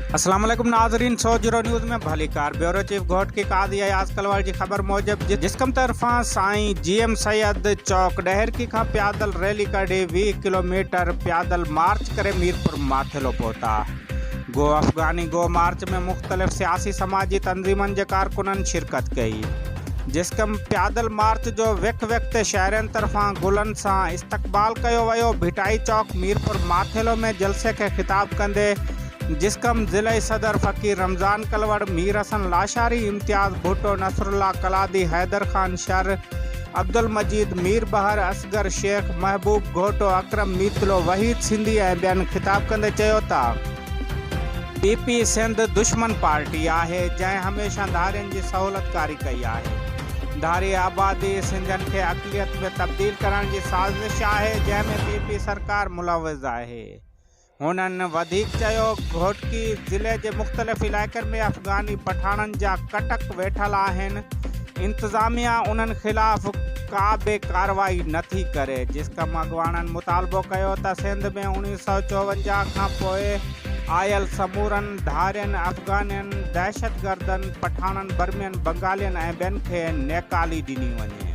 अस्सलाम वालेकुम नाज़रीन, 100 न्यूज़ में भली कार ब्यूरो चीफ घोट की कादी है आजकल वाली खबर मौजब जिसकम तरफा साईं जीएम सैयद चौक डहर की खा प्यादल रैली कढी 20 किलोमीटर प्यादल मार्च करे मीरपुर माथेलो पहुता। गो अफगानी गो मार्च में मुख्तलिफ सियासी समाजी तंजीमन के कारकुनन शिरकत कई। जिसकम प्यादल मार्च जो वक्त शहरन तरफा गुलन सा इस्तकबाल किया वो भिटाई चौक मीरपुर माथेलो में जलसे के खिताब कंदे जिसकम ज़िले सदर फ़कीर रमज़ान कलवड़ मीर हसन लाशारी इम्तियाज़ भुट्टो नसरुल्ला कलादी हैदर खान शर अब्दुल मजीद मीर बहर असगर शेख महबूब घोटो अकरम मीतलो वहीद सिंधी ऐं खिताब कंदे चयो ता पीपी सिंध दुश्मन पार्टी है जैं हमेशा धारियन की सहूलतकारी कई है। धारी आबादी सिंधन के अक़लियत में तब्दील करण की साजिश है जैमें पीपी सरकार मुलव्वज़ है। हुनन वधिक चयो घोटकी ज़िले के मुख्तलिफ इलाक़नि में अफ़गानी पठाणन जा कटक वेठल आहिनि। इंतज़ामिया उन्हनि खिलाफ़ का बि कार्रवाई नथी करे। जिसकम अॻवाननि मुतालबो कयो त सिंध में 1954 खां पोइ आयल समूरन धारियनि अफ़गानियुनि दहशतगर्दनि पठाणनि बर्मियन बंगालियन ऐं ॿियनि खे नेकाली ॾिनी वञे।